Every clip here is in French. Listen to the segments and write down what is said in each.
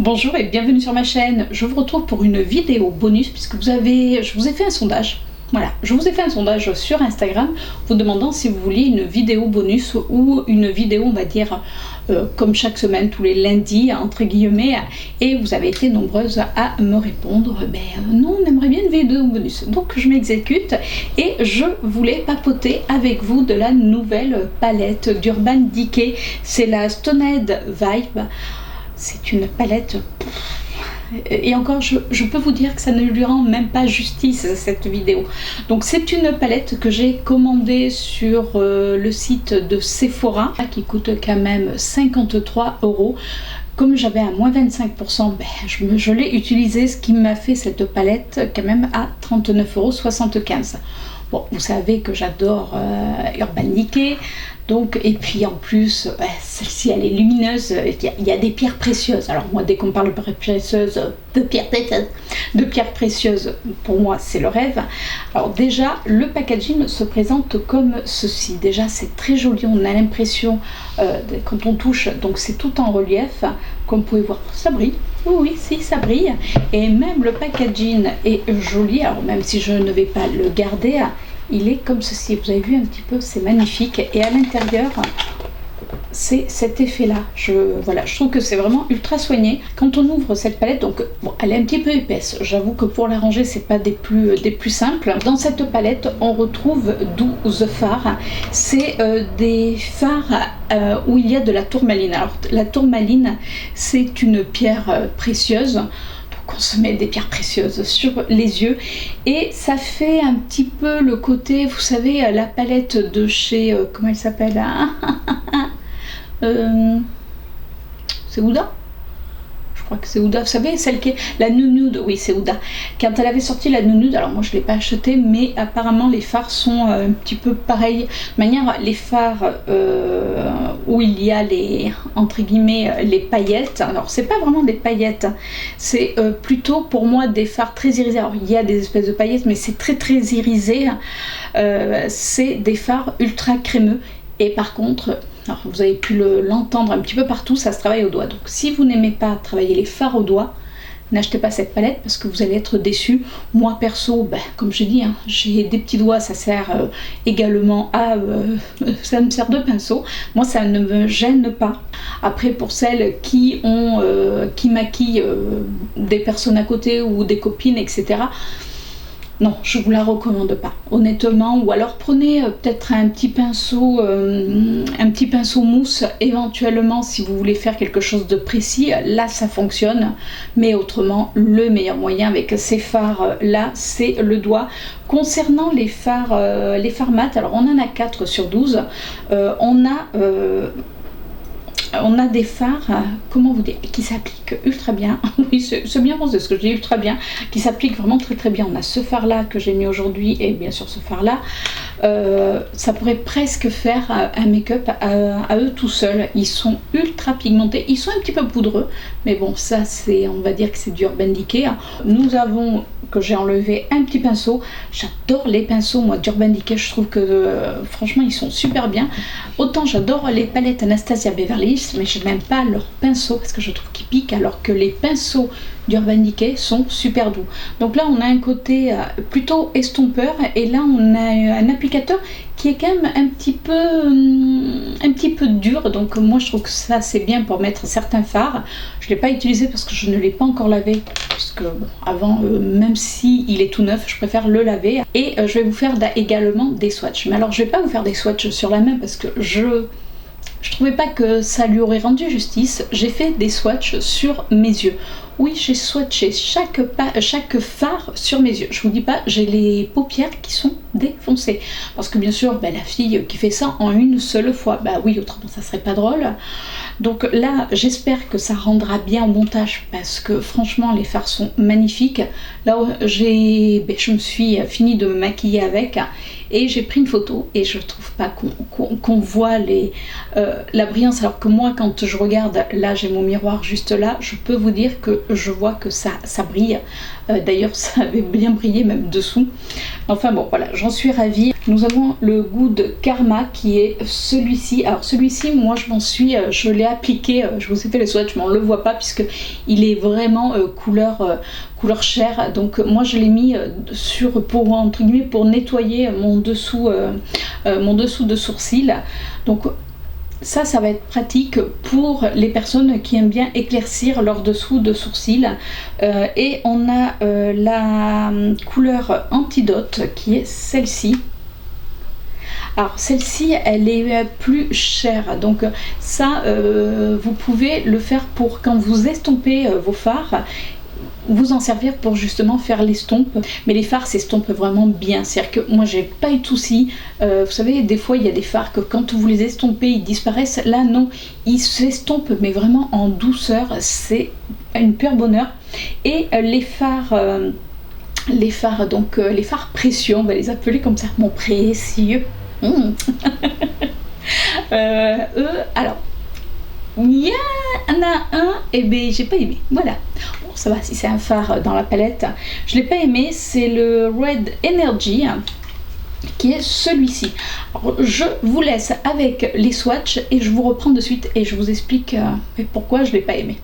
Bonjour et bienvenue sur ma chaîne. Je vous retrouve pour une vidéo bonus puisque je vous ai fait un sondage. Voilà, je vous ai fait un sondage sur Instagram vous demandant si vous vouliez une vidéo bonus ou une vidéo, on va dire, comme chaque semaine, tous les lundis, entre guillemets, et vous avez été nombreuses à me répondre, non, on aimerait bien une vidéo bonus. Donc je m'exécute et je voulais papoter avec vous de la nouvelle palette d'Urban Decay. C'est la Stoned Vibe. C'est une palette... Et encore, je peux vous dire que ça ne lui rend même pas justice, cette vidéo. Donc c'est une palette que j'ai commandée sur le site de Sephora, qui coûte quand même 53 €. Comme j'avais à moins 25%, je l'ai utilisée, ce qui m'a fait cette palette quand même à 39,75 €. Bon, vous savez que j'adore Urban Decay. Donc, et puis en plus, celle-ci elle est lumineuse, il y a des pierres précieuses. Alors moi, dès qu'on parle de pierres précieuses, pour moi c'est le rêve. Alors déjà, le packaging se présente comme ceci. Déjà c'est très joli, on a l'impression, quand on touche, donc c'est tout en relief, comme vous pouvez voir, ça brille. Oui, si, ça brille. Et même le packaging est joli, alors même si je ne vais pas le garder, il est comme ceci, vous avez vu un petit peu, c'est magnifique. Et à l'intérieur, c'est cet effet là. Voilà, je trouve que c'est vraiment ultra soigné. Quand on ouvre cette palette, donc bon, elle est un petit peu épaisse, j'avoue que pour la ranger c'est pas des plus simples. Dans cette palette on retrouve 12 fards. C'est des fards où il y a de la tourmaline. Alors la tourmaline, c'est une pierre précieuse. On se met des pierres précieuses sur les yeux et ça fait un petit peu le côté, vous savez, la palette de chez, comment elle s'appelle, c'est Huda, je crois que c'est Huda, vous savez, celle qui est la Nude, oui c'est Huda. Quand elle avait sorti la Nude, alors moi je ne l'ai pas acheté, mais apparemment les fards sont un petit peu pareils. De manière, les fards où il y a les, entre guillemets, les paillettes, alors c'est pas vraiment des paillettes, c'est plutôt pour moi des fards très irisés. Alors il y a des espèces de paillettes, mais c'est très irisé. C'est des fards ultra crémeux. Et par contre, alors vous avez pu l'entendre un petit peu partout, ça se travaille au doigt. Donc si vous n'aimez pas travailler les fards au doigt, n'achetez pas cette palette parce que vous allez être déçus. Moi perso, comme j'ai dit, j'ai des petits doigts, ça sert également à... ça me sert de pinceau. Moi ça ne me gêne pas. Après pour celles qui maquillent des personnes à côté ou des copines, etc., non, je vous la recommande pas, honnêtement. Ou alors prenez peut-être un petit pinceau mousse, éventuellement si vous voulez faire quelque chose de précis, là ça fonctionne. Mais autrement, le meilleur moyen avec ces fards là, c'est le doigt. Concernant les fards mat, alors on en a 4 sur 12. On a des fards, comment vous dire, qui s'appliquent ultra bien. Oui, c'est bien bon, c'est ce que je dis, ultra bien, qui s'appliquent vraiment très bien. On a ce fard là que j'ai mis aujourd'hui et bien sûr ce fard là. Ça pourrait presque faire un make-up à eux tout seuls. Ils sont ultra pigmentés, ils sont un petit peu poudreux, mais bon, ça c'est, on va dire que c'est du Urban Decay. Nous avons, que j'ai enlevé un petit pinceau. J'adore les pinceaux, moi, d'Urban Decay. Je trouve que franchement ils sont super bien. Autant j'adore les palettes Anastasia Beverly Hills, mais je n'aime pas leurs pinceaux parce que je trouve qu'ils piquent, alors que les pinceaux d'Urban Decay sont super doux. Donc là on a un côté plutôt estompeur et là on a un applicateur qui est quand même un petit peu dur. Donc moi je trouve que ça c'est bien pour mettre certains fards. Je ne l'ai pas utilisé parce que je ne l'ai pas encore lavé, puisque bon, avant, même si il est tout neuf, je préfère le laver. Et je vais vous faire également des swatchs. Mais alors je ne vais pas vous faire des swatchs sur la main parce que je trouvais pas que ça lui aurait rendu justice. J'ai fait des swatchs sur mes yeux. Oui, j'ai swatché chaque fard sur mes yeux. Je vous dis pas, j'ai les paupières qui sont défoncées. Parce que bien sûr, la fille qui fait ça en une seule fois, oui, autrement ça serait pas drôle. Donc là, j'espère que ça rendra bien au montage parce que franchement, les fards sont magnifiques. Là, je me suis fini de me maquiller avec et j'ai pris une photo et je trouve pas qu'on voit la brillance. Alors que moi, quand je regarde, là, j'ai mon miroir juste là, je peux vous dire que je vois que ça brille. D'ailleurs, ça avait bien brillé même dessous. Enfin bon, voilà, j'en suis ravie. Nous avons le Good Karma qui est celui-ci. Alors celui-ci, moi je l'ai appliqué, je vous ai fait le swatch, mais on ne le voit pas puisque il est vraiment couleur chair. Donc moi je l'ai mis pour, entre guillemets, pour nettoyer mon dessous de sourcil. Donc ça va être pratique pour les personnes qui aiment bien éclaircir leur dessous de sourcil. Et on a la couleur Antidote qui est celle-ci. Alors celle-ci, elle est plus chère, donc ça, vous pouvez le faire pour quand vous estompez vos fards, vous en servir pour justement faire l'estompe, mais les fards s'estompent vraiment bien, c'est-à-dire que moi j'ai pas eu de soucis. Vous savez, des fois il y a des fards que quand vous les estompez ils disparaissent, là non, ils s'estompent mais vraiment en douceur, c'est une pure bonheur. Et les fards précieux, on va les appeler comme ça, mon précieux. Alors il y en a un, et ben j'ai pas aimé, voilà. Bon, ça va, si c'est un phare dans la palette, je l'ai pas aimé, c'est le Red Energy qui est celui-ci. Je vous laisse avec les swatchs et je vous reprends de suite et je vous explique pourquoi je l'ai pas aimé.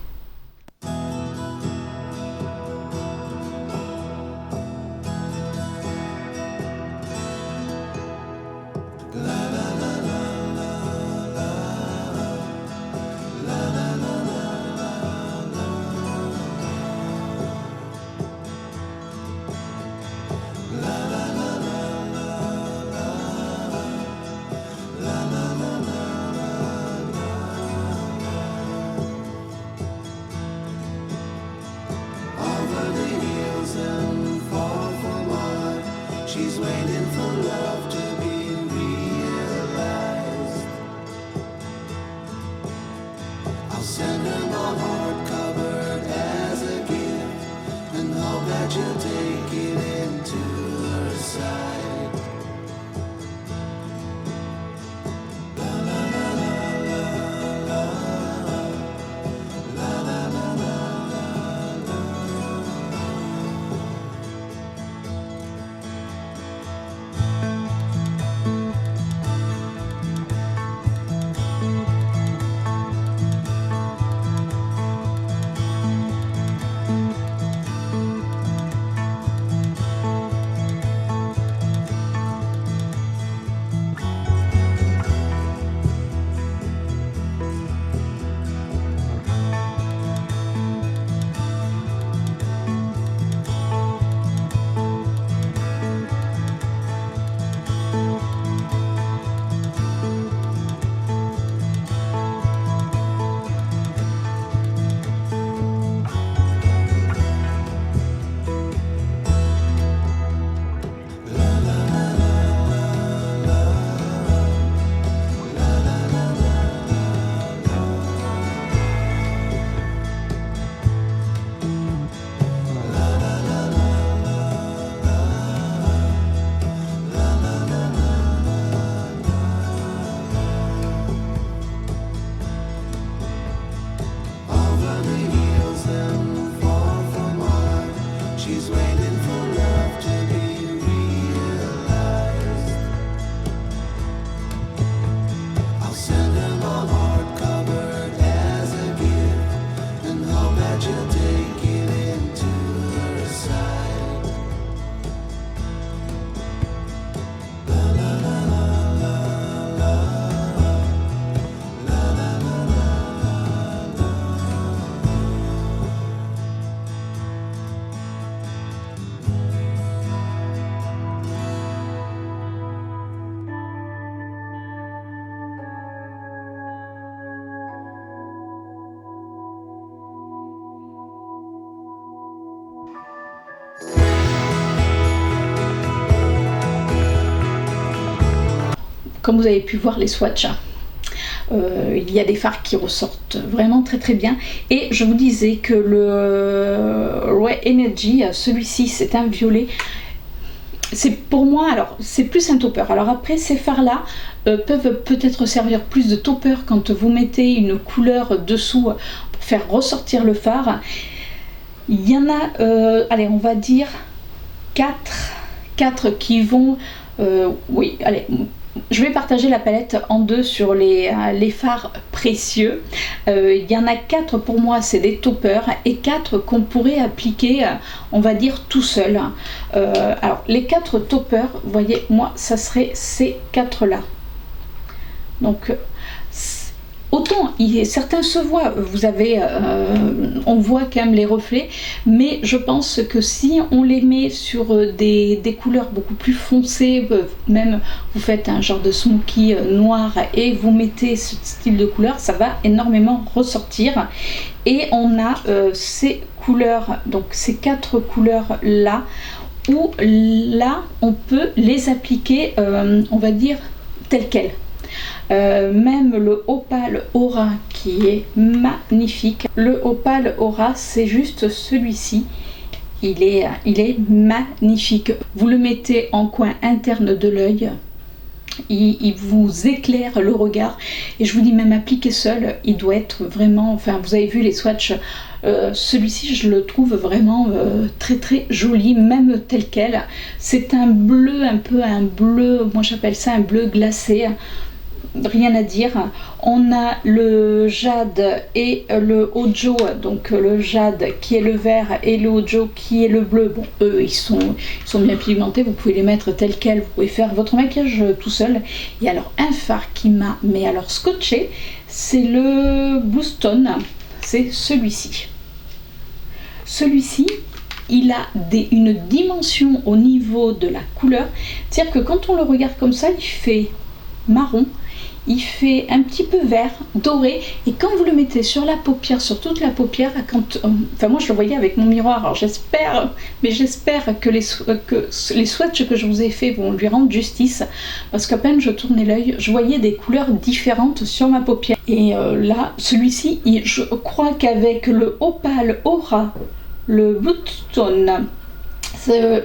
She's waiting for love to be realized. I'll send her my heart covered as a gift and hope that you'll take it into her side. La la la la la la la la la la. Comme vous avez pu voir les swatchs, il y a des fards qui ressortent vraiment très très bien. Et je vous disais que le Ray Energy, celui-ci c'est un violet. C'est pour moi, alors c'est plus un topper. Alors après, ces fards là peuvent peut-être servir plus de topper quand vous mettez une couleur dessous pour faire ressortir le fard. Il y en a, allez, on va dire 4 qui vont Oui, allez, je vais partager la palette en deux sur les fards précieux. Il y en a 4 pour moi, c'est des toppers, et 4 qu'on pourrait appliquer, on va dire, tout seul. Alors, les 4 toppers, vous voyez, moi, ça serait ces 4 là. Donc, autant certains se voient, vous avez, on voit quand même les reflets, mais je pense que si on les met sur des couleurs beaucoup plus foncées, même vous faites un genre de smoky noir et vous mettez ce style de couleur, ça va énormément ressortir. Et on a ces couleurs, donc ces 4 couleurs là, où là on peut les appliquer, on va dire telles quelles. Même le Opal Aura qui est magnifique. Le Opal Aura, c'est juste celui-ci. Il est magnifique. Vous le mettez en coin interne de l'œil. Il vous éclaire le regard. Et je vous dis, même appliqué seul, il doit être vraiment... Enfin, vous avez vu les swatchs. Celui-ci, je le trouve vraiment très très joli, même tel quel. C'est un bleu, un peu un bleu, moi j'appelle ça un bleu glacé. Rien à dire. On a le jade et le Hojo, donc le jade qui est le vert et le Hojo qui est le bleu. Bon, eux ils sont bien pigmentés, vous pouvez les mettre tels quels, vous pouvez faire votre maquillage tout seul. Et alors un fard qui m'a scotché, c'est le Bluestone, c'est celui-ci. Celui-ci, il a une dimension au niveau de la couleur, c'est-à-dire que quand on le regarde comme ça, il fait marron, il fait un petit peu vert, doré, et quand vous le mettez sur la paupière, sur toute la paupière, enfin moi je le voyais avec mon miroir, alors j'espère que les swatchs que je vous ai fait vont lui rendre justice, parce qu'à peine je tournais l'œil, je voyais des couleurs différentes sur ma paupière. Et là, celui-ci, je crois qu'avec le Opal Aura, le Bluestone,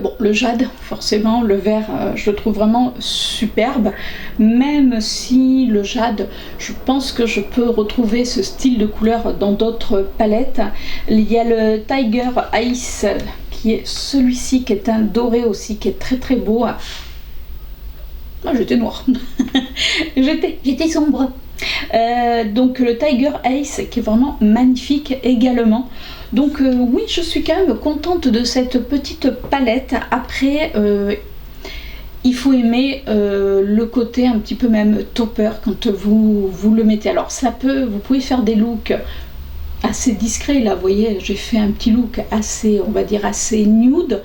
bon, le jade, forcément, le vert, je le trouve vraiment superbe, même si le jade, je pense que je peux retrouver ce style de couleur dans d'autres palettes. Il y a le Tiger Ice, qui est celui-ci, qui est un doré aussi, qui est très très beau. Ah, j'étais noire, j'étais sombre. Donc le Tiger Ice qui est vraiment magnifique également. Donc oui, je suis quand même contente de cette petite palette. Après il faut aimer le côté un petit peu même topper quand vous le mettez. Alors vous pouvez faire des looks assez discrets. Là vous voyez, j'ai fait un petit look assez, on va dire, assez nude.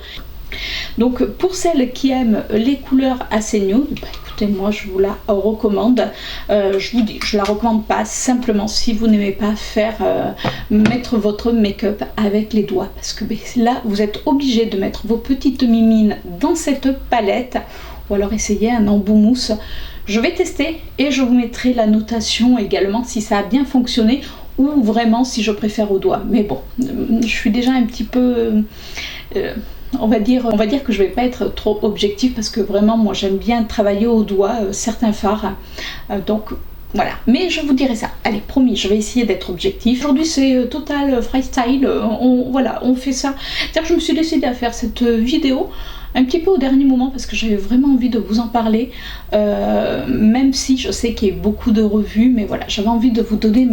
Donc pour celles qui aiment les couleurs assez nude, bah, écoutez, moi je vous la recommande. Je vous dis, je la recommande pas simplement si vous n'aimez pas mettre votre make-up avec les doigts, parce que là vous êtes obligé de mettre vos petites mimines dans cette palette, ou alors essayer un embout mousse. Je vais tester et je vous mettrai la notation également si ça a bien fonctionné, ou vraiment si je préfère au doigt. Mais bon, je suis déjà un petit peu... on va dire que je vais pas être trop objective, parce que vraiment moi j'aime bien travailler au doigt certains fards, donc voilà. Mais je vous dirai ça, allez, promis, je vais essayer d'être objective. Aujourd'hui c'est total freestyle, on fait ça. C'est-à-dire que je me suis décidée à faire cette vidéo un petit peu au dernier moment, parce que j'avais vraiment envie de vous en parler, même si je sais qu'il y a beaucoup de revues, mais voilà, j'avais envie de vous donner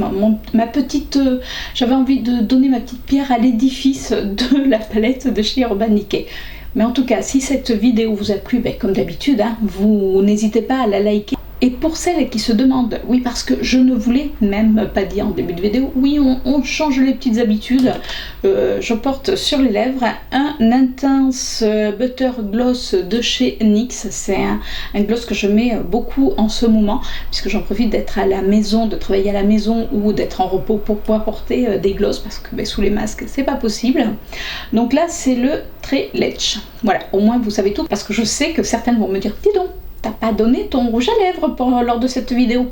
j'avais envie de donner ma petite pierre à l'édifice de la palette de chez Urban Decay. Mais en tout cas, si cette vidéo vous a plu, comme d'habitude, vous n'hésitez pas à la liker. Et pour celles qui se demandent, oui, parce que je ne vous l'ai même pas dit en début de vidéo, oui, on change les petites habitudes. Je porte sur les lèvres un Intense Butter Gloss de chez NYX. C'est un gloss que je mets beaucoup en ce moment, puisque j'en profite d'être à la maison, de travailler à la maison ou d'être en repos pour pouvoir porter des gloss, parce que sous les masques, c'est pas possible. Donc là, c'est le Trelech. Voilà, au moins vous savez tout, parce que je sais que certaines vont me dire, dis donc, t'as pas donné ton rouge à lèvres lors de cette vidéo.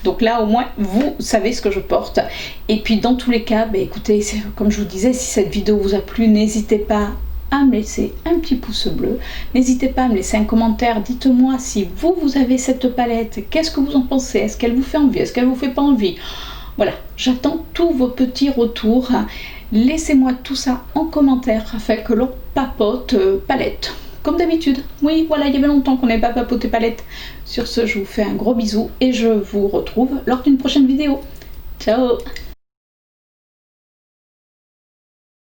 Donc là au moins vous savez ce que je porte. Et puis dans tous les cas, écoutez, comme je vous disais, si cette vidéo vous a plu, n'hésitez pas à me laisser un petit pouce bleu, n'hésitez pas à me laisser un commentaire, dites-moi si vous avez cette palette, qu'est-ce que vous en pensez, est-ce qu'elle vous fait envie, est-ce qu'elle vous fait pas envie. Voilà, j'attends tous vos petits retours, laissez-moi tout ça en commentaire afin que l'on papote palette. comme d'habitude. Oui, voilà, il y avait longtemps qu'on n'avait pas papoté palette. Sur ce, je vous fais un gros bisou et je vous retrouve lors d'une prochaine vidéo. Ciao!